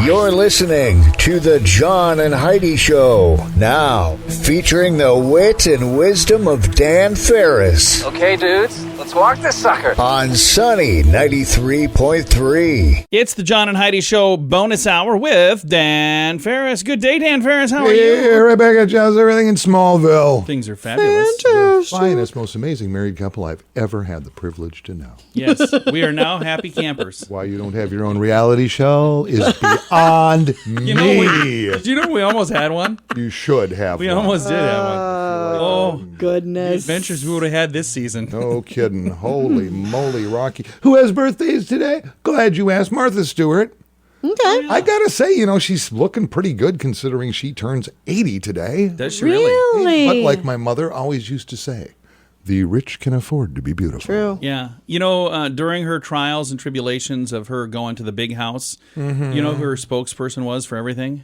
You're listening to the John and Heidi Show, now featuring the wit and wisdom of Dan Farris. Okay, dudes, let's walk this sucker. On Sunny 93.3. It's the John and Heidi Show bonus hour with Dan Farris. Good day, Dan Farris. How are you? Hey, Rebecca, how's everything in Smallville? Things are fabulous. The finest, most amazing married couple I've ever had the privilege to know. Yes, we are now happy campers. Why you don't have your own reality show is beyond me. Did you know we almost had one? You should have We one. almost did have one. Oh, goodness. the adventures we would have had this season. No kidding. Holy moly, Rocky. Who has birthdays today? Glad you asked. Martha Stewart. Okay. I gotta say, she's looking pretty good considering she turns 80 today. Does she really? But like my mother always used to say, the rich can afford to be beautiful. True. Yeah. During her trials and tribulations of her going to the big house, Mm-hmm. you know who her spokesperson was for everything?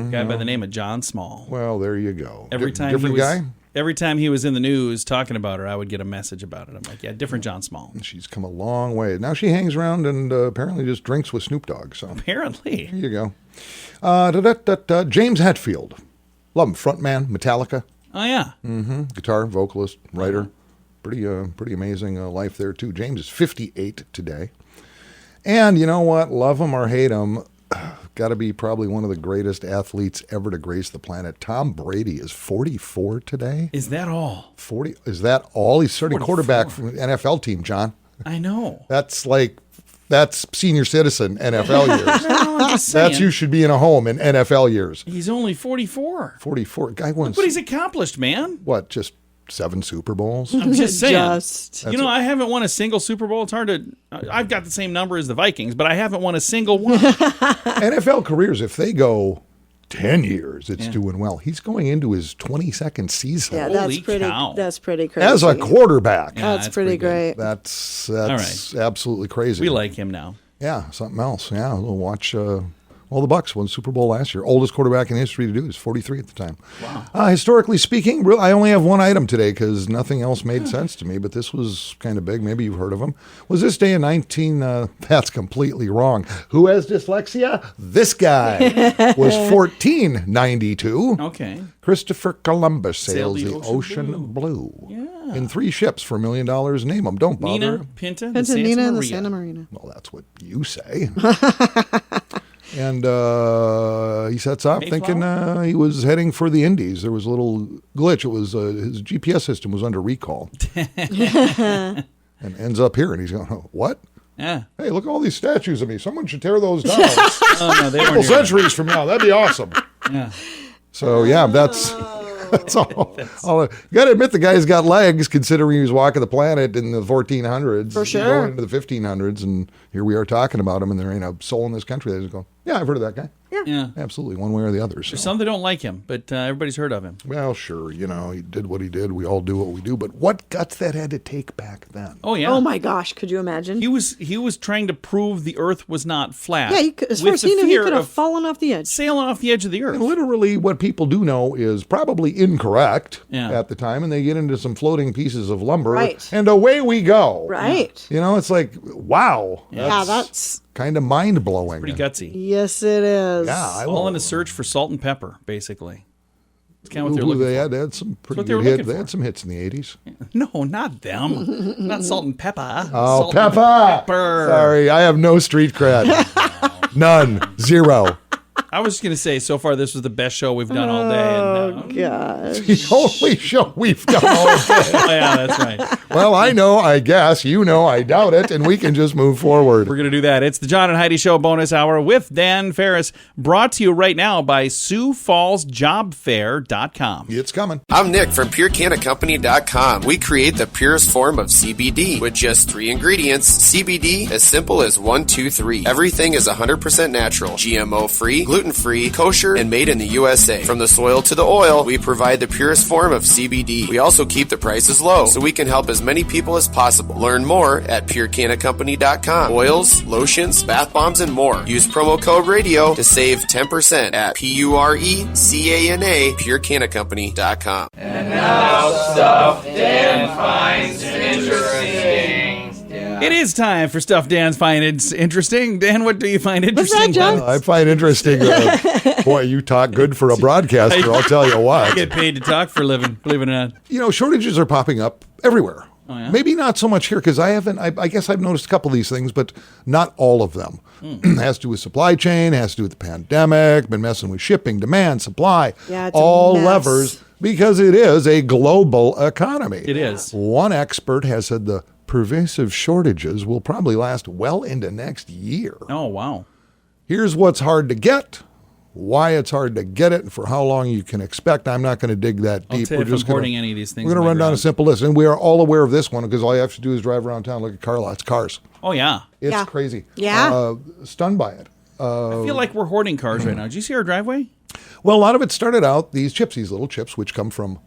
A guy by the name of John Small. Well, there you go. Different guy? Every time he was in the news talking about her, I would get a message about it. I'm like, yeah, different John Small. She's come a long way. Now she hangs around and apparently just drinks with Snoop Dogg. So Apparently. there you go. James Hetfield. Love him. Frontman, Metallica. Oh, yeah. Guitar, vocalist, writer. Pretty amazing life there, too. James is 58 today. And you know what? Love him or hate him, got to be probably one of the greatest athletes ever to grace the planet. Tom Brady is 44 today. Is that all? 40? Is that all? He's starting 44. quarterback for the NFL team, John. I know. That's senior citizen NFL years. No, I'm just saying. That's you should be in a home in NFL years. He's only 44. 44. Guy won, Look what he's accomplished, man. what, just 7 Super Bowls? I'm just saying. I haven't won a single Super Bowl. It's hard to... I've got the same number as the Vikings, but I haven't won a single one. NFL careers, if they go 10 years, it's doing well. He's going into his 22nd season Yeah, Holy that's pretty. cow. That's pretty crazy. as a quarterback. Yeah, that's pretty great. That's right. absolutely crazy. We like him now. Yeah, something else. Yeah, we'll watch... the Bucs won Super Bowl last year. Oldest quarterback in history to do is 43 at the time. Wow. Historically speaking, I only have one item today because nothing else made sense to me, but this was kind of big. Maybe you've heard of him. Was this day in that's completely wrong. Who has dyslexia? This guy was 1492. Okay. Christopher Columbus sailed the ocean blue. Yeah. In 3 ships for $1 million. Name them. Don't bother. Nina, Pinta, and Pinta, Santa Nina, Maria. and the Santa Marina. Well, that's what you say. And he sets off thinking he was heading for the Indies. There was a little glitch. It was his GPS system was under recall. And ends up here, and he's going, what? Yeah. Hey, look at all these statues of me. Someone should tear those down. Oh, no, they A couple weren't here. centuries from now. That'd be awesome. Yeah. So, yeah, that's all. You got to admit the guy's got legs, considering he was walking the planet in the 1400s. For sure. Going into the 1500s, and here we are talking about him, and there ain't a soul in this country that is going, yeah, I've heard of that guy. Yeah. Absolutely, one way or the other. So. There's some that don't like him, but everybody's heard of him. Well, sure, he did what he did. We all do what we do. But what guts that had to take back then? Oh, yeah. Oh my gosh! Could you imagine? He was trying to prove the Earth was not flat. Yeah, as far as he knew, he could have fallen off the edge. Sailing off the edge of the Earth. And literally, what people do know is probably incorrect Yeah. at the time, and they get into some floating pieces of lumber, Right. and away we go. Right. It's like, wow. Yeah, that's kind of mind-blowing. Pretty gutsy. yes, it is. Yeah, All in a search for salt and pepper, basically. It's kind of what they're Ooh, looking they for. had some pretty what they were good hits. looking They for. had some hits in the 80s. No, not them. Not salt and pepper. Oh, Salt and Peppa! pepper. Sorry, I have no street cred. None. 0. I was just going to say, so far, this was the best show we've done all day. And, Gosh. The only show we've done all day. oh, yeah, that's right. Well, I know, I guess, I doubt it, and we can just move forward. We're going to do that. It's the John and Heidi Show bonus hour with Dan Farris, brought to you right now by Sioux Falls JobFair.com. It's coming. I'm Nick from Purecanat We create the purest form of CBD with just 3 ingredients. CBD, as simple as 1, 2, 3. Everything is 100% natural, GMO-free, gluten-free, kosher, and made in the USA. From the soil to the oil, we provide the purest form of CBD. We also keep the prices low, so we can help as many people as possible. Learn more at Purecanatcompany.com. Oils, lotions, bath bombs, and more. Use promo code RADIO to save 10% at PURECANA, Purecanatcompany.com. And now stuff Dan finds interesting. It is time for stuff Dan's finds interesting. Dan, what do you find interesting? What's that, John? I find interesting. Boy, you talk good for a broadcaster, I'll tell you I what. get paid to talk for a living, believe it or not. Shortages are popping up everywhere. Oh, yeah? Maybe not so much here because I guess I've noticed a couple of these things, but not all of them. Has to do with supply chain, has to do with the pandemic, been messing with shipping, demand, supply. Yeah, it's a all mess. levers because it is a global economy. It is. One expert has said the pervasive shortages will probably last well into next year. Oh, wow. Here's what's hard to get, why it's hard to get it, and for how long you can expect. I'm not going to dig that I'll deep. tell you if I'm hoarding any of these things. We're going to run down a simple list, and we are all aware of this one because all you have to do is drive around town, look at car lots, cars. Oh, yeah. It's Yeah. crazy. Yeah. Stunned by it. I feel like we're hoarding cars right now. Did you see our driveway? Well, a lot of it started out, these little chips, which come from,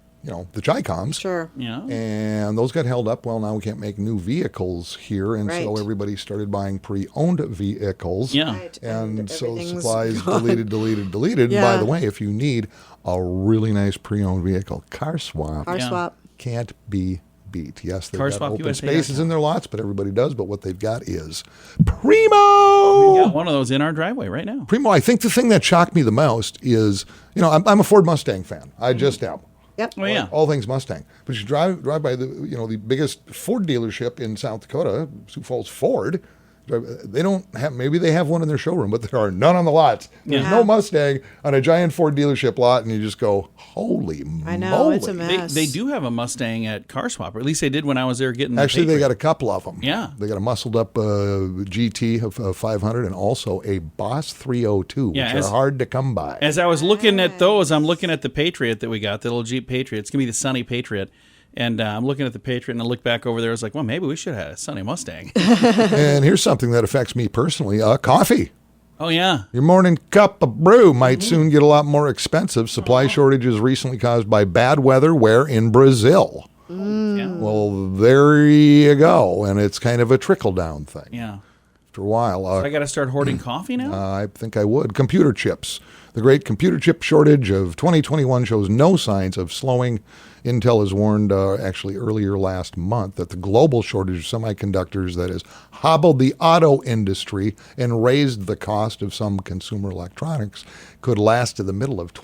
the Chi-Coms. Sure. Yeah. And those got held up. Well, now we can't make new vehicles here, and so Right. everybody started buying pre-owned vehicles. Yeah. Right. And so everything's supplies gone. deleted. Yeah. By the way, if you need a really nice pre-owned vehicle, Car Swap Car Yeah. swap. can't be beat. Yes, they've got open CarswapUSA.com. spaces in their lots, but everybody does. But what they've got is We Primo. got one of those in our driveway right now. Primo. I think the thing that shocked me the most is, I'm a Ford Mustang fan. I just am. Yep. Oh, yeah. All things Mustang. But you drive by the biggest Ford dealership in South Dakota, Sioux Falls Ford. They don't have, maybe they have one in their showroom, but there are none on the lots. There's Yeah. no Mustang on a giant Ford dealership lot, and you just go, holy I know, moly. it's a mess. They do have a Mustang at Car Swap, or at least they did when I was there getting the Actually, they Patriot. got a couple of them. Yeah. They got a muscled up GT of 500 and also a Boss 302, Yeah, which are hard to come by. As I was looking at those, I'm looking at the Patriot that we got, the little Jeep Patriot. It's going to be the Sunny Patriot. And I'm looking at the Patriot, and I look back over there. I was like, well, maybe we should have had a Sunny Mustang. And here's something that affects me personally, coffee. Oh, yeah. Your morning cup of brew might soon get a lot more expensive. Supply shortages recently caused by bad weather where in Brazil. Yeah. Well, there you go. And it's kind of a trickle-down thing. Yeah. After a while. I got to start hoarding coffee now? I think I would. Computer chips. The great computer chip shortage of 2021 shows no signs of slowing. Intel has warned actually earlier last month that the global shortage of semiconductors that has hobbled the auto industry and raised the cost of some consumer electronics could last to the middle of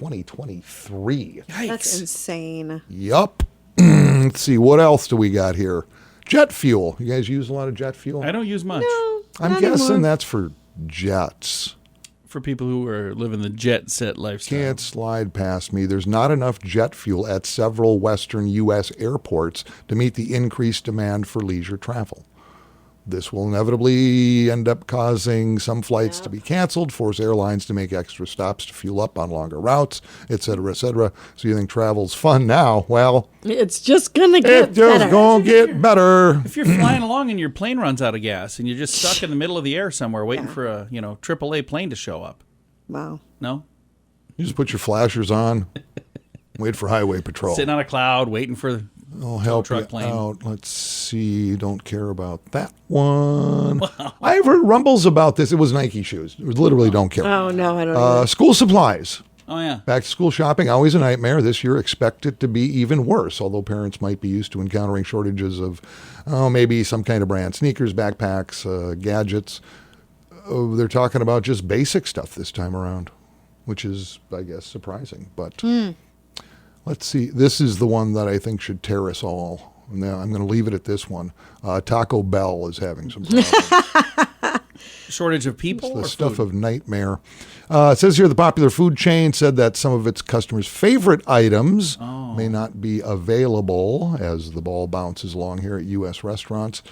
2023. That's insane. Yup. Let's see, what else do we got here? Jet fuel. You guys use a lot of jet fuel? I don't use much. No, I'm not guessing anymore. that's for jets. For people who are living the jet set lifestyle. Can't slide past me. There's not enough jet fuel at several western U.S. airports to meet the increased demand for leisure travel. This will inevitably end up causing some flights to be canceled, force airlines to make extra stops to fuel up on longer routes, et cetera, et cetera. So you think travel's fun now? Well, It's just gonna get it's just better. going to get better. If you're flying along and your plane runs out of gas and you're just stuck in the middle of the air somewhere waiting for a, AAA plane to show up. Wow. No? You just put your flashers on, wait for highway patrol. Sitting on a cloud waiting for I'll help truck you plane. out. Let's see. Don't care about that one. I've heard rumbles about this. It was Nike shoes. Literally don't care. Oh no, I don't know. School supplies. Oh, yeah. Back to school shopping, always a nightmare. This year, expect it to be even worse, although parents might be used to encountering shortages of, maybe some kind of brand. Sneakers, backpacks, gadgets. They're talking about just basic stuff this time around, which is, I guess, surprising. But let's see. This is the one that I think should tear us all. Now, I'm going to leave it at this one. Taco Bell is having some problems. Shortage of people It's the or stuff food? of nightmare. It says here the popular food chain said that some of its customers' favorite items may not be available as the ball bounces along here at U.S. restaurants.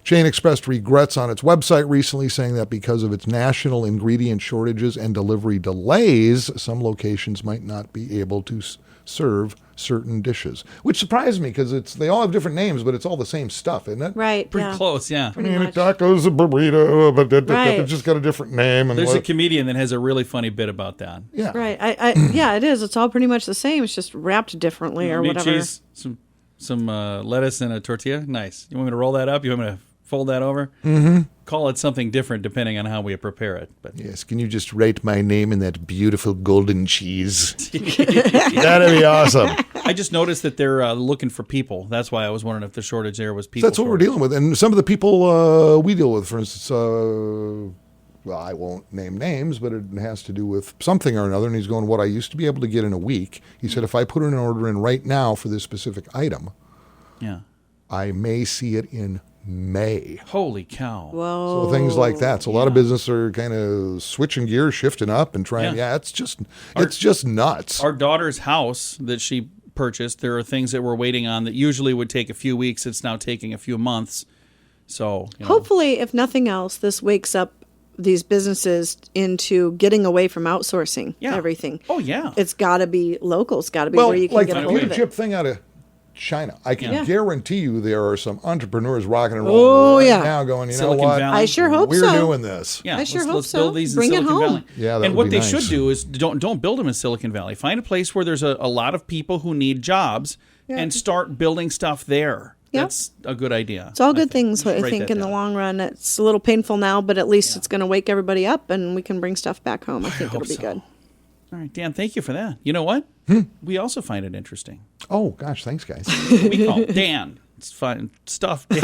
Chain expressed regrets on its website recently, saying that because of its national ingredient shortages and delivery delays, some locations might not be able to serve certain dishes, which surprised me because they all have different names, but it's all the same stuff, isn't it? Right. Pretty yeah. close, yeah. Pretty much. Tacos, a burrito, but Right. it's just got a different name. And There's a comedian that has a really funny bit about that. yeah. Right. Yeah, it is. It's all pretty much the same. It's just wrapped differently or Meat, whatever. cheese, some lettuce and a tortilla. Nice. You want me to roll that up? You want me to fold that over. Mm-hmm. Call it something different depending on how we prepare it. But Yes, can you just write my name in that beautiful golden cheese? That'd be awesome. I just noticed that they're looking for people. That's why I was wondering if the shortage there was people. That's what we're dealing with. And some of the people we deal with, for instance, well, I won't name names, but it has to do with something or another. And he's going, what I used to be able to get in a week, he said, if I put an order in right now for this specific item, Yeah. I may see it in May. Holy cow. Whoa. So things like that. So a lot of business are kind of switching gears, shifting up and trying. Yeah. Yeah, it's just nuts. Our daughter's house that she purchased, there are things that we're waiting on that usually would take a few weeks. It's now taking a few months. So, Hopefully, if nothing else, this wakes up these businesses into getting away from outsourcing everything. Oh, yeah. It's got to be local. It's got to be Well, where you can like get a the hold of computer it. chip thing out of China, I can Yeah. guarantee you there are some entrepreneurs rocking and Oh, rolling yeah. right now going, you Silicon know what? Valley. I sure hope We're so. doing this. Yeah, I sure hope let's so. build these Bring it in Silicon home. Valley. Yeah, that and would what be they nice. should do is don't build them in Silicon Valley. Find a place where there's a lot of people who need jobs and start building stuff there. Yeah. That's a good idea. It's all good things, We should I write think, that in the down. long run. It's a little painful now, but at least it's going to wake everybody up and we can bring stuff back home. I think it'll be good. All right, Dan, thank you for that. You know what? We also find it interesting. Oh, gosh, thanks, guys. We call Dan. It's fine. Stuff Dan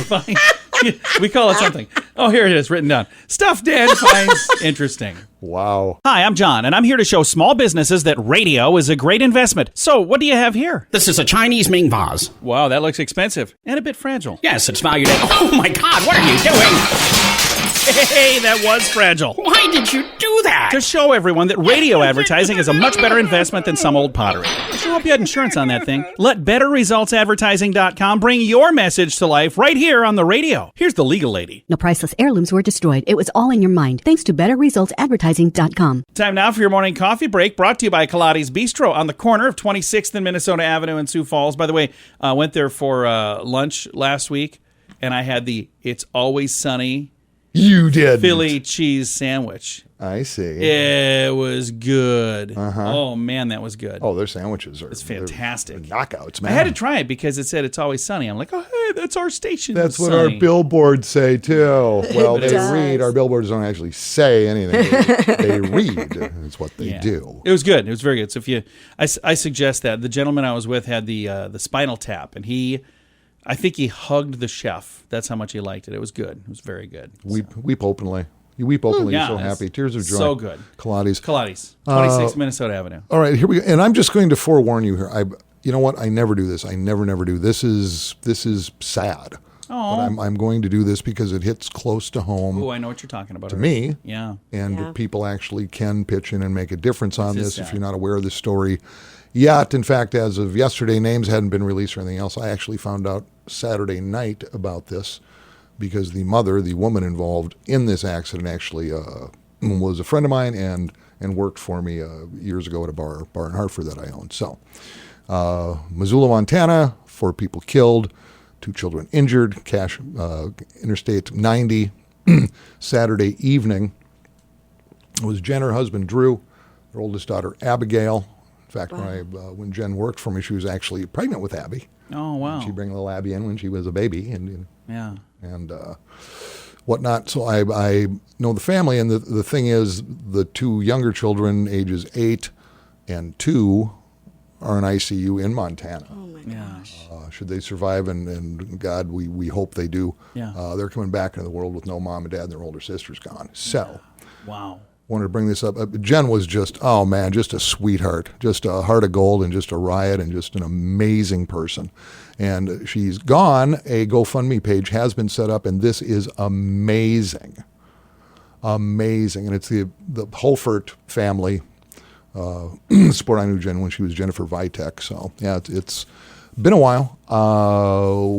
finds. We call it something. Oh, here it is written down. Stuff Dan finds interesting. Wow. Hi, I'm John, and I'm here to show small businesses that radio is a great investment. So, what do you have here? This is a Chinese Ming vase. Wow, that looks expensive and a bit fragile. Yes, it's valued at... Oh my God, what are you doing? Hey, that was fragile. Why did you do that? To show everyone that radio advertising is a much better investment than some old pottery. I sure hope you had insurance on that thing. Let BetterResultsAdvertising.com bring your message to life right here on the radio. Here's the legal lady. No priceless heirlooms were destroyed. It was all in your mind. Thanks to BetterResultsAdvertising.com. Time now for your morning coffee break, brought to you by Kaladi's Bistro on the corner of 26th and Minnesota Avenue in Sioux Falls. By the way, I went there for lunch last week, and I had the It's Always Sunny You did. Philly cheese sandwich. I see. It was good. Oh, man, that was good. Oh, their sandwiches are It's fantastic. they're knockouts, man. I had to try it because it said It's Always Sunny. I'm like, oh, hey, that's our station. That's what Sunny. our billboards say, too. Well, they does. read. Our billboards don't actually say anything. They read. That's what they Yeah. do. It was good. It was very good. So if you, I suggest that. The gentleman I was with had the Spinal Tap, and I think he hugged the chef. That's how much he liked it. It was good. It was very good. Weep openly. You weep openly. Yeah, You're so it's happy. Tears of joy. so good. Kaladi's. Kaladi's, 26 Minnesota Avenue. All right, here we go. And I'm just going to forewarn you here. You know what? I never do this. I never do. This is sad. Oh. But I'm going to do this because it hits close to home Oh, I know what you're talking about. to me. Yeah. And Yeah. people actually can pitch in and make a difference on This this is if sad. you're not aware of the story yet. In fact, as of yesterday, names hadn't been released or anything else. I actually found out Saturday night about this because the mother, the woman involved in this accident, actually was a friend of mine and worked for me years ago at a bar in Hartford that I owned. So, Missoula, Montana, 4 people killed, 2 children injured, Interstate 90, Saturday evening. It was Jen, her husband, Drew, their oldest daughter, Abigail. In fact, when Jen worked for me, she was actually pregnant with Abby. Oh, wow. She'd bring little Abby in when she was a baby and Yeah. whatnot. So I know the family, and the thing is, the 2 younger children, ages 8 and 2, are in ICU in Montana. Oh, my Yeah. gosh. Should they survive, and God, we hope they do, Yeah. they're coming back into the world with no mom and dad, and their older sister's gone. So Wow. wanted to bring this up. Jen was just, oh man, just a sweetheart, just a heart of gold, and just a riot, and just an amazing person. And she's gone. A GoFundMe page has been set up, and this is amazing. Amazing. And it's the Holfert family. Sport I knew Jen when she was Jennifer Vitek. So yeah, it's been a while.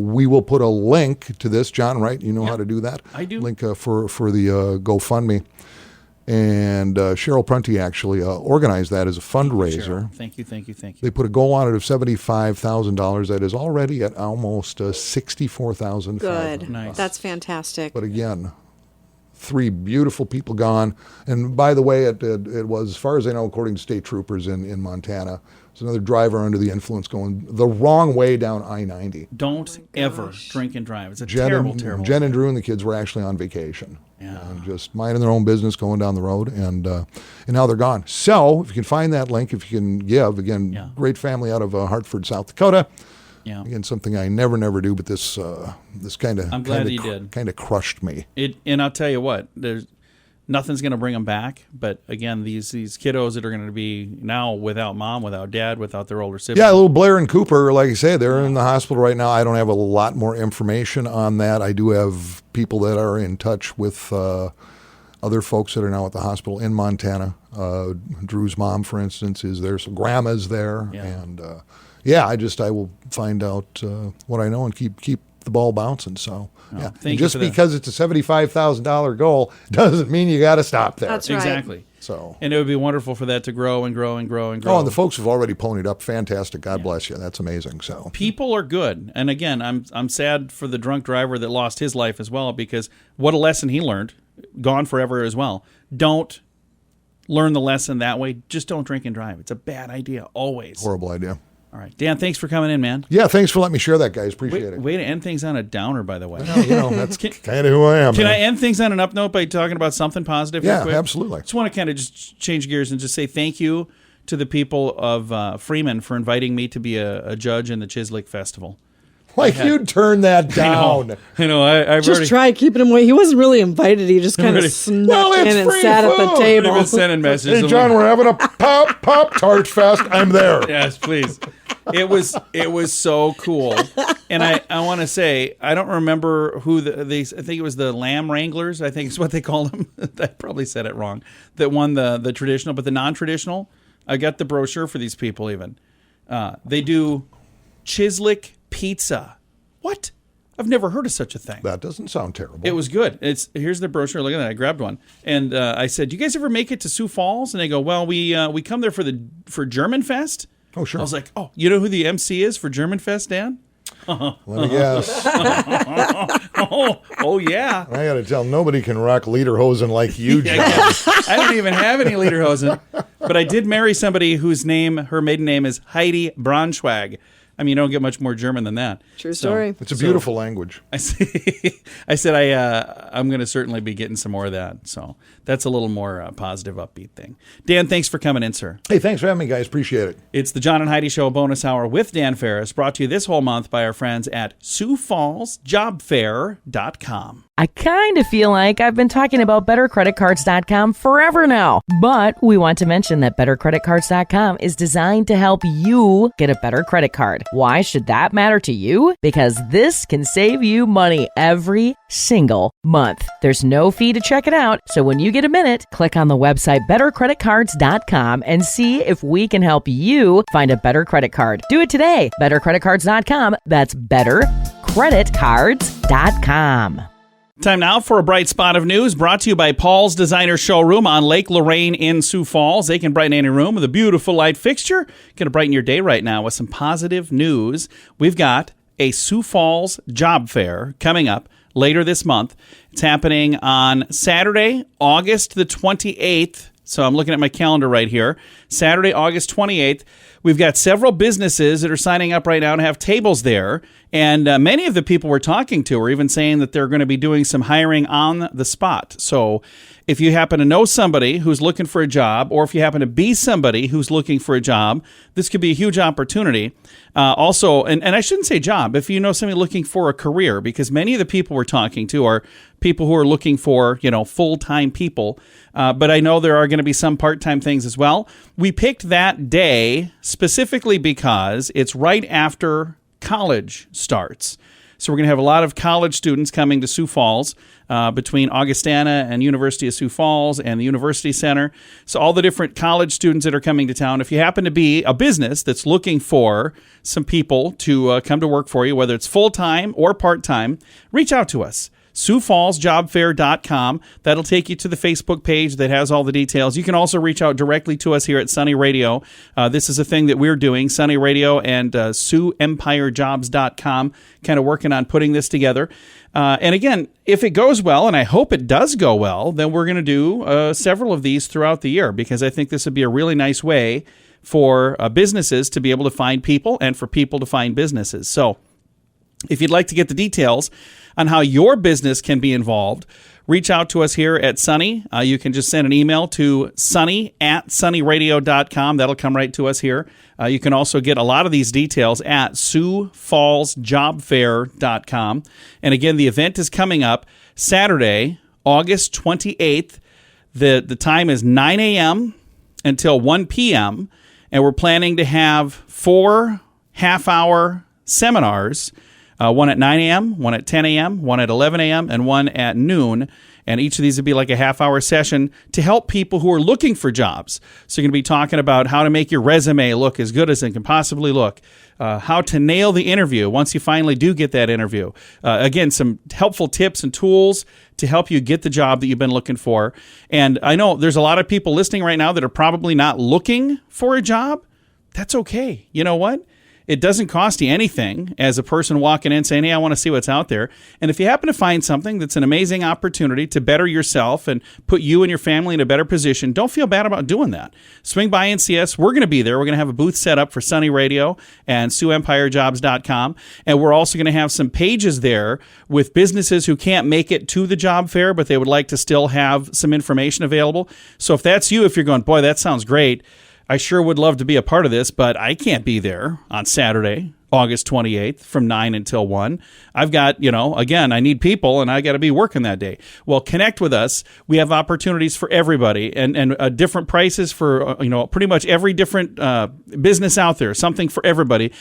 We will put a link to this. John, right? You know how to do that? I do. Link for the GoFundMe. And Cheryl Prunty actually organized that as a fundraiser. Cheryl, thank you. They put a goal on it of $75,000. That is already at almost $64,000. Good. Nice. That's fantastic. But again, 3 beautiful people gone. And by the way, it was, as far as I know, according to state troopers in Montana, there's another driver under the influence going the wrong way down I-90. Don't ever drink and drive. It's a terrible. Jen and Drew and the kids were actually on vacation. Yeah. And just minding their own business, going down the road, and now they're gone. So if you can find that link, if you can give, again, great family out of Hartford, South Dakota. Yeah. Again, something I never do, but this kind of I'm glad you did. Kind of crushed me. And I'll tell you what, there's nothing's going to bring them back. But again, these kiddos that are going to be now without mom, without dad, without their older sibling. Yeah, little Blair and Cooper, like I say, they're in the hospital right now. I don't have a lot more information on that. I do have people that are in touch with other folks that are now at the hospital in Montana. Drew's mom, for instance, is there. So grandma's there, and I will find out what I know and keep the ball bouncing. So and just because it's a $75,000 goal doesn't mean you got to stop there. That's right. Exactly. So, and it would be wonderful for that to grow and grow and grow and grow. Oh, and the folks have already ponied up. Fantastic. God bless you. That's amazing. So people are good. And again, I'm sad for the drunk driver that lost his life as well, because what a lesson he learned. Gone forever as well. Don't learn the lesson that way. Just don't drink and drive. It's a bad idea, always. Horrible idea. All right. Dan, thanks for coming in, man. Yeah, thanks for letting me share that, guys. Appreciate it. Way to end things on a downer, by the way. Well, that's kind of who I am. Can I end things on an up note by talking about something positive real quick? Yeah, absolutely. Just want to kind of just change gears and just say thank you to the people of Freeman for inviting me to be a judge in the Chislik Festival. Like you'd turn that down. I know. I've just already tried keeping him away. He wasn't really invited. He just kind of snuck in and sat at the table. been sending messages. Hey, John, we're having a Pop-Tart Fest. I'm there. Yes, please. It was so cool. And I want to say, I don't remember who I think it was the Lamb Wranglers, I think is what they called them. I probably said it wrong. That won the traditional, but the non-traditional, I got the brochure for these people even. They do Chislik pizza. What? I've never heard of such a thing. That doesn't sound terrible. It was good. Here's the brochure. Look at that. I grabbed one, and I said, "Do you guys ever make it to Sioux Falls?" And they go, "Well, we come there for German Fest." Oh, sure. I was like, "Oh, you know who the MC is for German Fest, Dan?" Let me guess. oh yeah. I got to tell, nobody can rock lederhosen like you, John. I don't even have any lederhosen, but I did marry somebody her maiden name is Heidi Braunschweig. I mean, you don't get much more German than that. True story. It's a beautiful language. I said I'm going to certainly be getting some more of that. So that's a little more positive, upbeat thing. Dan, thanks for coming in, sir. Hey, thanks for having me, guys. Appreciate it. It's the John and Heidi Show bonus hour with Dan Farris, brought to you this whole month by our friends at Sioux Falls JobFair.com. I kind of feel like I've been talking about BetterCreditCards.com forever now. But we want to mention that BetterCreditCards.com is designed to help you get a better credit card. Why should that matter to you? Because this can save you money every single month. There's no fee to check it out. So when you get a minute, click on the website BetterCreditCards.com and see if we can help you find a better credit card. Do it today. BetterCreditCards.com. That's BetterCreditCards.com. Time now for a bright spot of news brought to you by Paul's Designer Showroom on Lake Lorraine in Sioux Falls. They can brighten any room with a beautiful light fixture. Going to brighten your day right now with some positive news. We've got a Sioux Falls job fair coming up later this month. It's happening on Saturday, August the 28th. So I'm looking at my calendar right here. Saturday, August 28th. We've got several businesses that are signing up right now to have tables there. And many of the people we're talking to are even saying that they're going to be doing some hiring on the spot. So if you happen to know somebody who's looking for a job, or if you happen to be somebody who's looking for a job, this could be a huge opportunity. Also, and I shouldn't say job, if you know somebody looking for a career, because many of the people we're talking to are people who are looking for, full-time people. But I know there are going to be some part-time things as well. We picked that day specifically because it's right after college starts. So we're going to have a lot of college students coming to Sioux Falls between Augustana and University of Sioux Falls and the University Center. So all the different college students that are coming to town, if you happen to be a business that's looking for some people to come to work for you, whether it's full-time or part-time, reach out to us. SiouxFallsJobFair.com. That'll take you to the Facebook page that has all the details. You can also reach out directly to us here at Sunny Radio. This is a thing that we're doing, Sunny Radio and SiouxEmpireJobs.com, kind of working on putting this together. And again, if it goes well, and I hope it does go well, then we're going to do several of these throughout the year, because I think this would be a really nice way for businesses to be able to find people and for people to find businesses. So if you'd like to get the details on how your business can be involved, reach out to us here at Sunny. You can just send an email to sunny@sunnyradio.com. That'll come right to us here. You can also get a lot of these details at SiouxFallsJobFair.com. And again, the event is coming up Saturday, August 28th. The time is 9 a.m. until 1 p.m., and we're planning to have 4 half-hour seminars, one at 9 a.m., one at 10 a.m., one at 11 a.m., and one at noon. And each of these would be like a half-hour session to help people who are looking for jobs. So you're going to be talking about how to make your resume look as good as it can possibly look, how to nail the interview once you finally do get that interview. Again, some helpful tips and tools to help you get the job that you've been looking for. And I know there's a lot of people listening right now that are probably not looking for a job. That's okay. You know what? It doesn't cost you anything as a person walking in saying, hey, I want to see what's out there. And if you happen to find something that's an amazing opportunity to better yourself and put you and your family in a better position, don't feel bad about doing that. Swing by and see us. We're going to be there. We're going to have a booth set up for Sunny Radio and SiouxEmpireJobs.com. And we're also going to have some pages there with businesses who can't make it to the job fair, but they would like to still have some information available. So if that's you, if you're going, boy, that sounds great, I sure would love to be a part of this, but I can't be there on Saturday, August 28th from 9 until 1. I've got, again, I need people and I got to be working that day. Well, connect with us. We have opportunities for everybody and different prices for, pretty much every different business out there, something for everybody.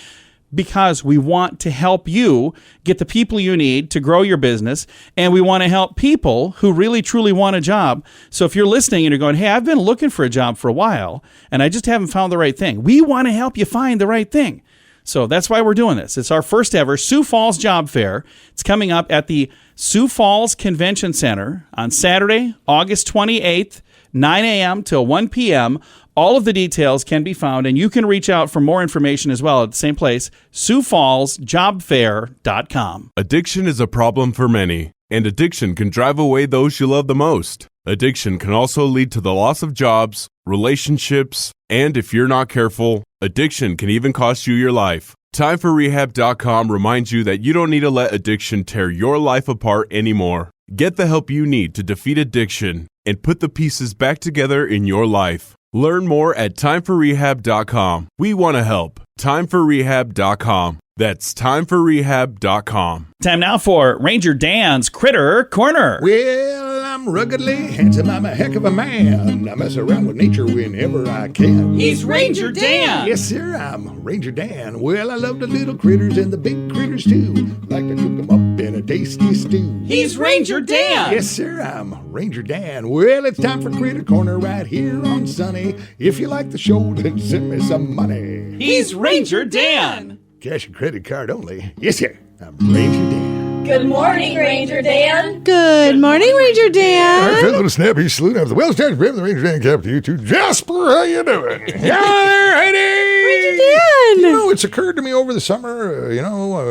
Because we want to help you get the people you need to grow your business, and we want to help people who really, truly want a job. So if you're listening and you're going, hey, I've been looking for a job for a while, and I just haven't found the right thing, we want to help you find the right thing. So that's why we're doing this. It's our first ever Sioux Falls Job Fair. It's coming up at the Sioux Falls Convention Center on Saturday, August 28th, 9 a.m. till 1 p.m., All of the details can be found, and you can reach out for more information as well at the same place, SiouxFallsJobFair.com. Addiction is a problem for many, and addiction can drive away those you love the most. Addiction can also lead to the loss of jobs, relationships, and if you're not careful, addiction can even cost you your life. Time4Rehab.com reminds you that you don't need to let addiction tear your life apart anymore. Get the help you need to defeat addiction and put the pieces back together in your life. Learn more at Time4Rehab.com. We want to help. Time4Rehab.com. That's Time4Rehab.com. Time now for Ranger Dan's Critter Corner. Well, I'm ruggedly handsome. I'm a heck of a man. I mess around with nature whenever I can. He's Ranger Dan. Yes, sir, I'm Ranger Dan. Well, I love the little critters and the big critters too. Like to cook them up in a tasty stew. He's Ranger Dan. Yes, sir, I'm Ranger Dan. Well, it's time for Critter Corner right here on Sunny. If you like the show, then send me some money. He's Ranger Dan. Cash and credit card only. Yes, sir, I'm Ranger Dan. Good morning, Ranger Dan. Good morning, Ranger Dan. All right, fellow snappy salute of the well-started from the Ranger Dan cap to you too. Jasper, how you doing? Yeah, there, Heidi. Ranger Dan. You know, it's occurred to me over the summer,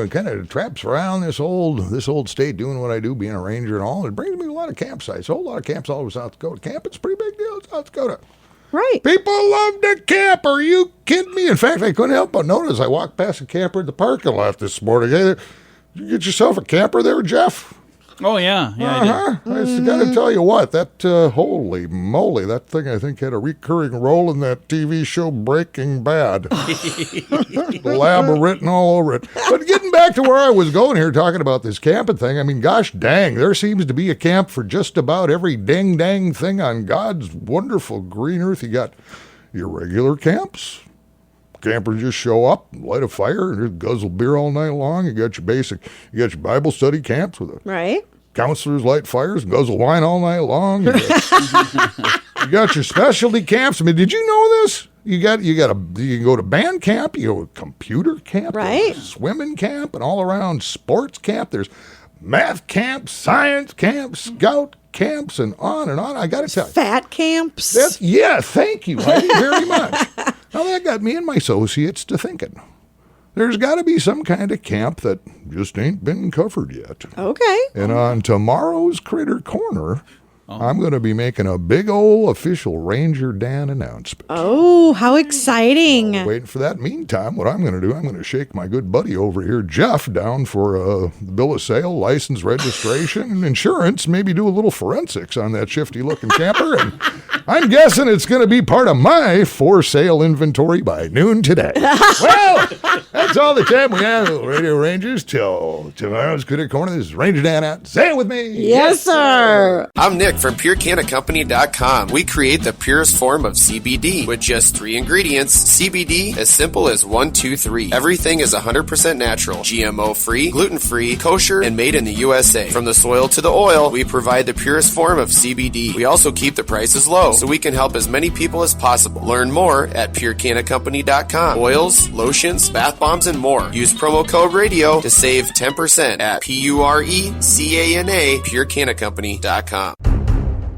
kind of traps around this old state doing what I do, being a ranger and all. It brings me to a lot of campsites. A whole lot of camps all over South Dakota. Camping's a pretty big deal in South Dakota. Right. People love to camp. Are you kidding me? In fact, I couldn't help but notice I walked past a camper at the parking lot this morning. Hey, did you get yourself a camper there, Jeff? Oh, yeah. Yeah, I did. I just got to tell you what, that, holy moly, that thing I think had a recurring role in that TV show Breaking Bad. Labyrinth all over it. But getting back to where I was going here, talking about this camping thing, I mean, gosh dang, there seems to be a camp for just about every dang thing on God's wonderful green earth. You got your regular camps. Campers just show up, light a fire, and just guzzle beer all night long. You got your Bible study camps with counselors light fires and guzzle wine all night long. You got your specialty camps. I mean, did you know this? You can go to band camp, you go to computer camp, right? Swimming camp, and all around sports camp. There's math camps, science camps, scout camps, and on and on. I got to tell you. Fat camps. Thank you, Heidi, very much. Now, that got me and my associates to thinking. There's got to be some kind of camp that just ain't been covered yet. Okay. And on tomorrow's Critter Corner, I'm going to be making a big old official Ranger Dan announcement. Oh, how exciting. Waiting for that. Meantime, what I'm going to do, I'm going to shake my good buddy over here, Jeff, down for the bill of sale, license registration, and insurance. Maybe do a little forensics on that shifty-looking camper. And I'm guessing it's going to be part of my for-sale inventory by noon today. Well, that's all the time we have, Radio Rangers, till tomorrow's Critter Corner. This is Ranger Dan out. Say it with me. Yes, sir. I'm Nick from Purecanat We create the purest form of CBD with just 3 ingredients. CBD, as simple as 1, 2, 3. Everything is 100% natural, GMO-free, gluten-free, kosher, and made in the USA. From the soil to the oil, we provide the purest form of CBD. We also keep the prices low, so we can help as many people as possible. Learn more at Purecanatcompany.com. Oils, lotions, bath bombs, and more. Use promo code RADIO to save 10% at PURECANA, Purecanatcompany.com.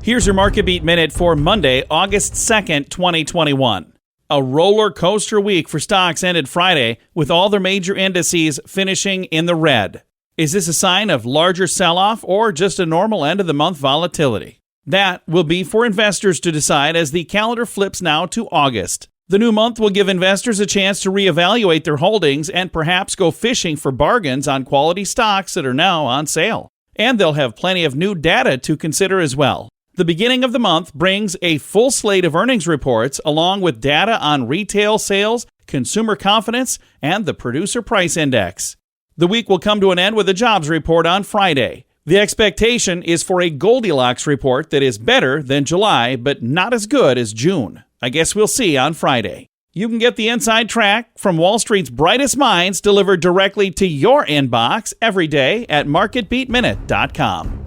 Here's your Market Beat Minute for Monday, August 2nd, 2021. A roller coaster week for stocks ended Friday, with all their major indices finishing in the red. Is this a sign of larger sell-off or just a normal end-of-the-month volatility? That will be for investors to decide as the calendar flips now to August. The new month will give investors a chance to reevaluate their holdings and perhaps go fishing for bargains on quality stocks that are now on sale. And they'll have plenty of new data to consider as well. The beginning of the month brings a full slate of earnings reports along with data on retail sales, consumer confidence, and the producer price index. The week will come to an end with a jobs report on Friday. The expectation is for a Goldilocks report that is better than July, but not as good as June. I guess we'll see on Friday. You can get the inside track from Wall Street's brightest minds delivered directly to your inbox every day at marketbeatminute.com.